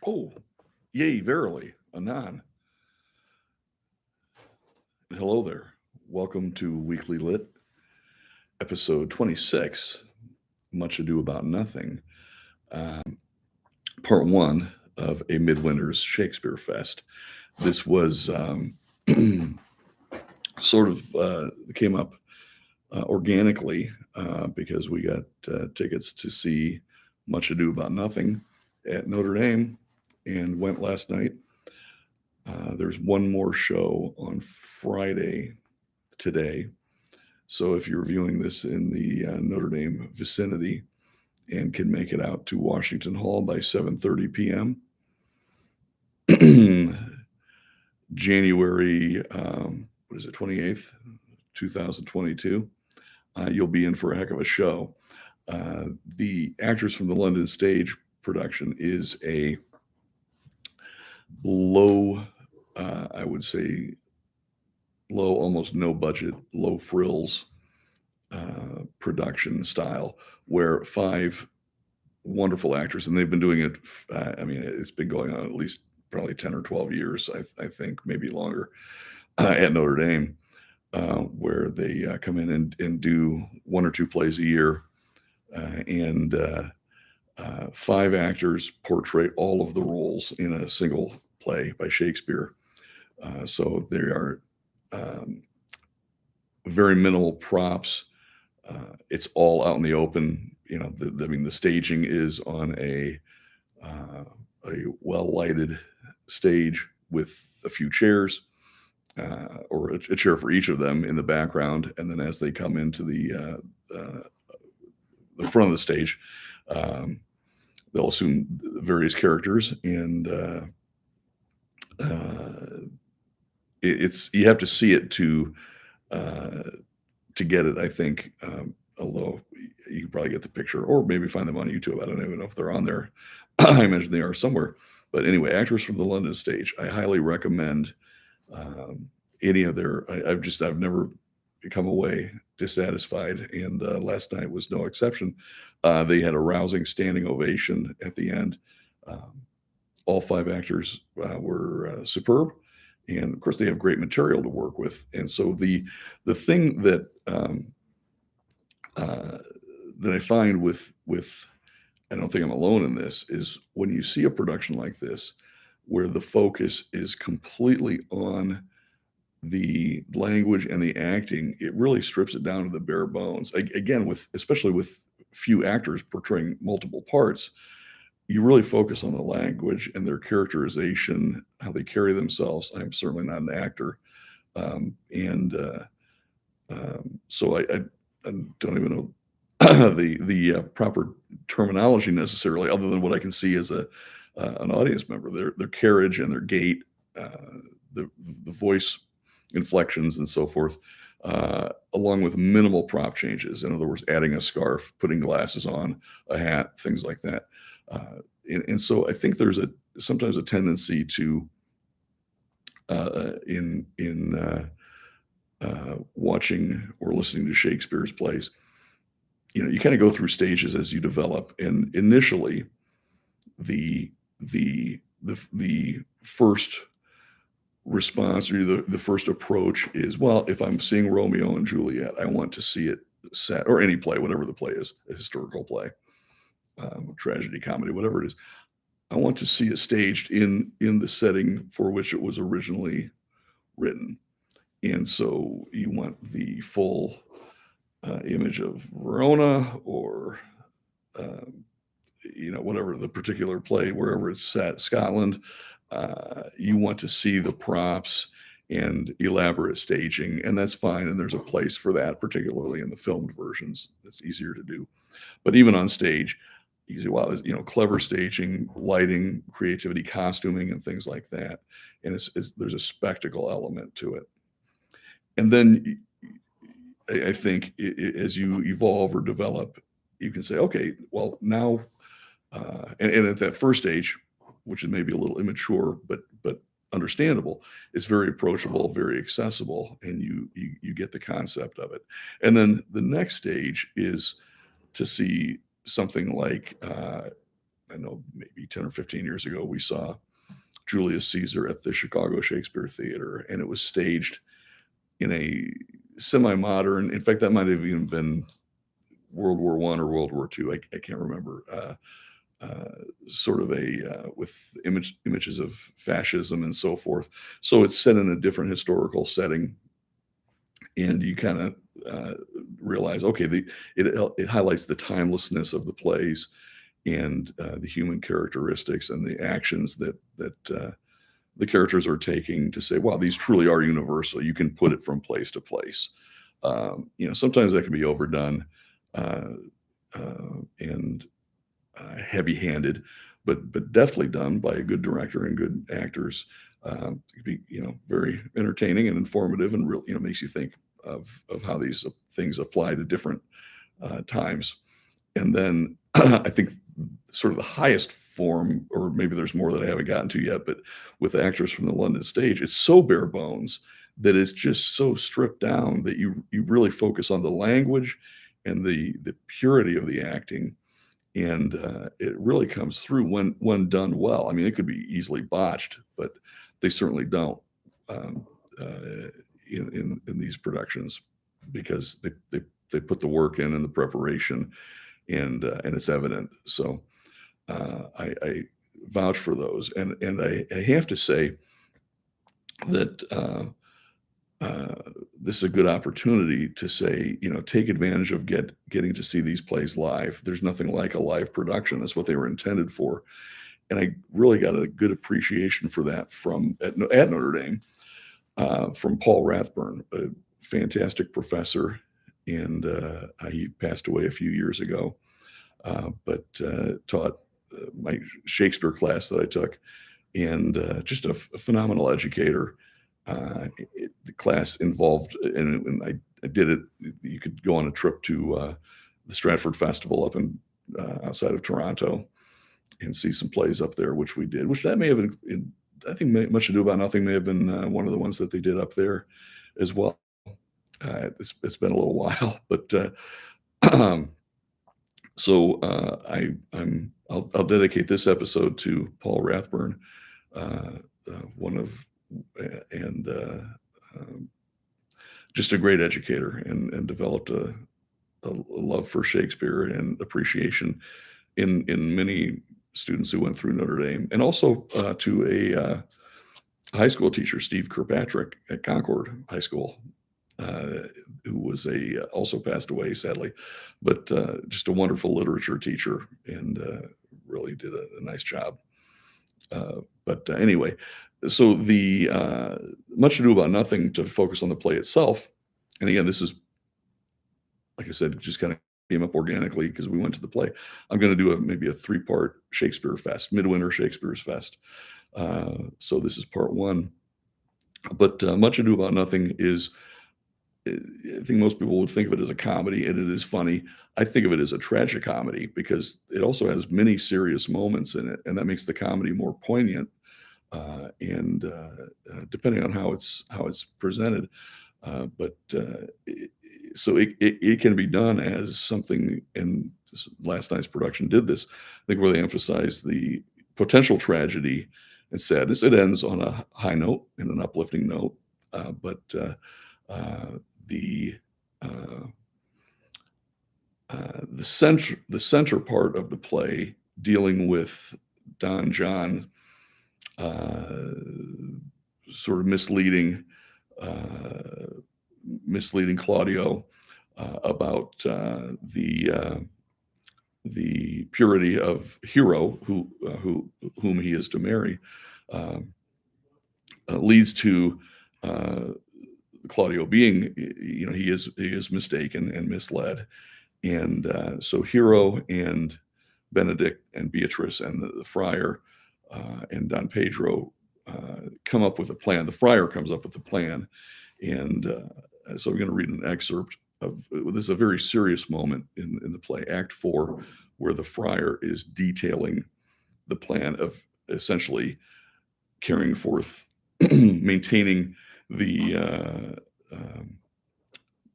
Oh, yea, verily, anon. Hello there. Welcome to Weekly Lit, episode 26, Much Ado About Nothing, part one of a Midwinter's Shakespeare Fest. This was sort of came up organically because we got tickets to see Much Ado About Nothing at Notre Dame and went last night. There's one more show on Friday today. So if you're viewing this in the Notre Dame vicinity and can make it out to Washington Hall by 7:30 p.m., January, what is it, 28th, 2022, you'll be in for a heck of a show. The Actors from the London Stage production is a low, I would say, low, almost no budget, low frills production style, where five wonderful actors, and they've been doing it. I mean, it's been going on at least probably 10 or 12 years, I think, maybe longer, at Notre Dame, where they come in and do one or two plays a year, and five actors portray all of the roles in a single play by Shakespeare. So they are very minimal props. It's all out in the open. You know, the staging is on a well lighted stage with a few chairs, or a chair for each of them in the background, and then as they come into the front of the stage, they'll assume various characters, and it's you have to see it to get it, I think. Although you can probably get the picture, or maybe find them on YouTube. I don't even know if they're on there. I imagine they are somewhere. But anyway, Actors from the London Stage. I highly recommend any of their. I've never come away dissatisfied, and last night was no exception. They had a rousing standing ovation at the end. All five actors were superb, and of course they have great material to work with. And so the thing that that I find with I don't think I'm alone in this, is when you see a production like this where the focus is completely on the language and the acting, it really strips it down to the bare bones. Again, especially with few actors portraying multiple parts, you really focus on the language and their characterization, how they carry themselves. I'm certainly not an actor, and so I don't even know the proper terminology necessarily, other than what I can see as an audience member. Their carriage and their gait, the voice inflections and so forth, along with minimal prop changes. In other words, adding a scarf, putting glasses on, a hat, things like that. And so I think there's sometimes a tendency to in watching or listening to Shakespeare's plays, you kind of go through stages as you develop. And initially, the first response, or the first approach is, well, if I'm seeing Romeo and Juliet, I want to see it set, or any play, whatever the play is, a historical play, tragedy, comedy, whatever it is. I want to see it staged in the setting for which it was originally written. And so you want the full image of Verona, or whatever the particular play, wherever it's set, Scotland. You want to see the props and elaborate staging, and that's fine. And there's a place for that, particularly in the filmed versions. It's easier to do. But even on stage, you say, wow, clever staging, lighting, creativity, costuming, and things like that. And there's a spectacle element to it. And then I think as you evolve or develop, you can say, okay, well, now, and at that first stage, which is maybe a little immature, but understandable, it's very approachable, very accessible, and you get the concept of it. And then the next stage is to see something like I know maybe 10 or 15 years ago, we saw Julius Caesar at the Chicago Shakespeare Theater, and it was staged in a semi-modern, in fact, that might have even been World War I or World War II. I can't remember. Sort of with images of fascism and so forth. So it's set in a different historical setting, and you kind of realize, okay, it highlights the timelessness of the plays and the human characteristics and the actions that the characters are taking to say, wow, these truly are universal. You can put it from place to place. Sometimes that can be overdone and heavy-handed, but definitely done by a good director and good actors. It could be very entertaining and informative, and real makes you think of how these things apply to different times. And then I think sort of the highest form, or maybe there's more that I haven't gotten to yet, but with actors from the London stage, it's so bare bones that it's just so stripped down that you really focus on the language and the purity of the acting, and it really comes through when done well. I mean, it could be easily botched, but they certainly don't um, in these productions, because they put the work in and the preparation, and it's evident. So I vouch for those, and I have to say that this is a good opportunity to say, take advantage of getting to see these plays live. There's nothing like a live production. That's what they were intended for, and I really got a good appreciation for that from at Notre Dame, from Paul Rathburn, a fantastic professor, and he passed away a few years ago, but taught my Shakespeare class that I took, and just a phenomenal educator. The class involved, and I did it. You could go on a trip to the Stratford Festival up in outside of Toronto and see some plays up there, which we did. Which that may have been, I think, Much Ado About Nothing may have been one of the ones that they did up there as well. It's been a little while, but so I'll dedicate this episode to Paul Rathburn, uh, one of and um, just a great educator, and developed a love for Shakespeare and appreciation in many students who went through Notre Dame, and also to a high school teacher, Steve Kirkpatrick at Concord High School, uh, who was also passed away sadly, but just a wonderful literature teacher, and really did a nice job. But anyway, so the Much Ado About Nothing, to focus on the play itself. And again, this is, like I said, just kind of came up organically because we went to the play. I'm going to do maybe a 3-part Shakespeare Fest, Midwinter Shakespeare's Fest. So this is part one. But Much Ado About Nothing is, I think most people would think of it as a comedy, and it is funny. I think of it as a tragic comedy because it also has many serious moments in it, and that makes the comedy more poignant. And depending on how it's presented, but so it can be done as something. And last night's production did this, I think, where they emphasized the potential tragedy and sadness. It ends on a high note and an uplifting note, but the uh, the center part of the play, dealing with Don John uh, sort of uh, misleading Claudio about the purity of Hero, whom he is to marry, um, leads to uh, Claudio being, he is mistaken and misled, and so Hero and Benedict and Beatrice and the friar and Don Pedro come up with a plan. The friar comes up with a plan, and so I'm going to read an excerpt of this. Is a very serious moment in the play, Act 4, where the friar is detailing the plan of essentially carrying forth, maintaining the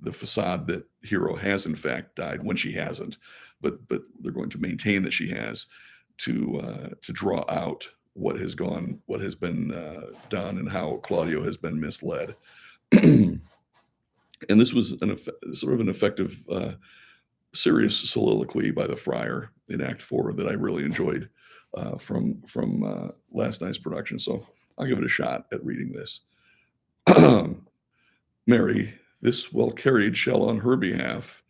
the facade that Hero has in fact died when she hasn't, but they're going to maintain that she has, to draw out what has been done, and how Claudio has been misled. And this was sort of an effective, serious soliloquy by the friar in Act 4 that I really enjoyed from last night's production. So I'll give it a shot at reading this. Mary, this well carried shall on her behalf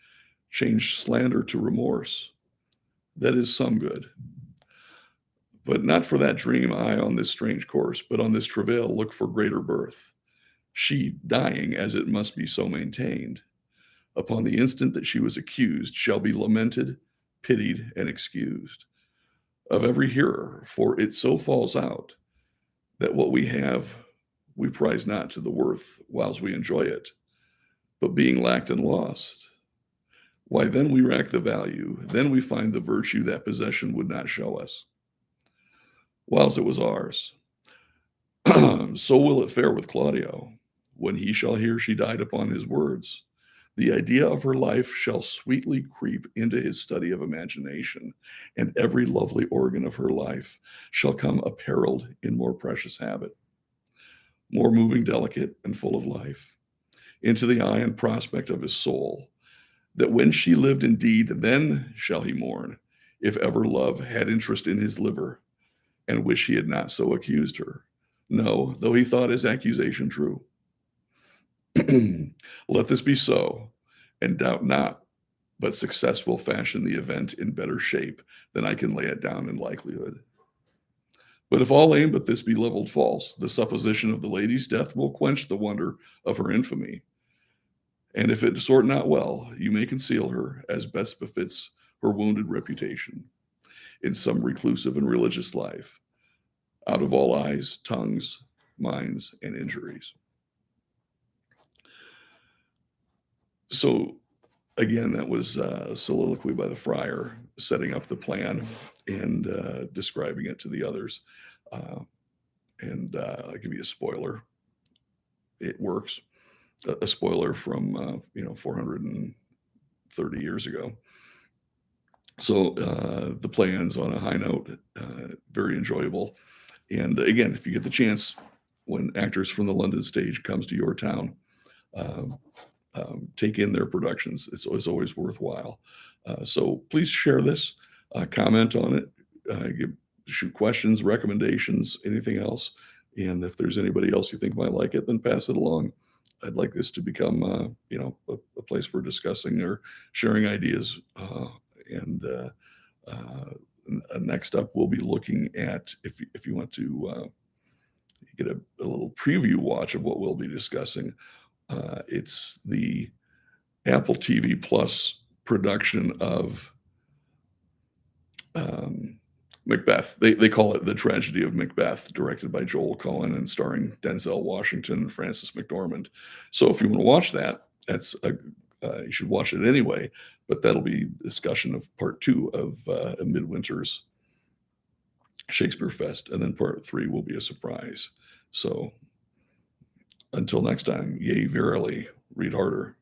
change slander to remorse. That is some good. But not for that dream I on this strange course, but on this travail look for greater birth. She dying, as it must be so maintained, upon the instant that she was accused, shall be lamented, pitied, and excused of every hearer, for it so falls out that what we have we prize not to the worth whiles we enjoy it, but being lacked and lost, why then we rack the value, then we find the virtue that possession would not show us, whiles it was ours. So will it fare with Claudio, when he shall hear she died upon his words. The idea of her life shall sweetly creep into his study of imagination, and every lovely organ of her life shall come apparelled in more precious habit, more moving, delicate, and full of life, into the eye and prospect of his soul, that when she lived indeed, then shall he mourn, if ever love had interest in his liver, and wish he had not so accused her. No, though he thought his accusation true. Let this be so, and doubt not, but success will fashion the event in better shape than I can lay it down in likelihood. But if all aim but this be leveled false, the supposition of the lady's death will quench the wonder of her infamy. And if it sort not well, you may conceal her, as best befits her wounded reputation, in some reclusive and religious life, out of all eyes, tongues, minds, and injuries. So again, that was a soliloquy by the friar, setting up the plan and describing it to the others. And I'll give you a spoiler. It works. A spoiler from 430 years ago. So the play ends on a high note, very enjoyable. And again, if you get the chance, when actors from the London stage comes to your town, take in their productions. It's always worthwhile. So please share this, comment on it, shoot questions, recommendations, anything else. And if there's anybody else you think might like it, then pass it along. I'd like this to become, a place for discussing or sharing ideas. And next up, we'll be looking at, if you want to get a little preview watch of what we'll be discussing, it's the Apple TV Plus production of Macbeth. They call it The Tragedy of Macbeth, directed by Joel Cohen and starring Denzel Washington and Frances McDormand. So if you want to watch that, you should watch it anyway, but that'll be discussion of part 2 of Midwinter's Shakespeare Fest, and then part 3 will be a surprise. So until next time, yea, verily, read harder.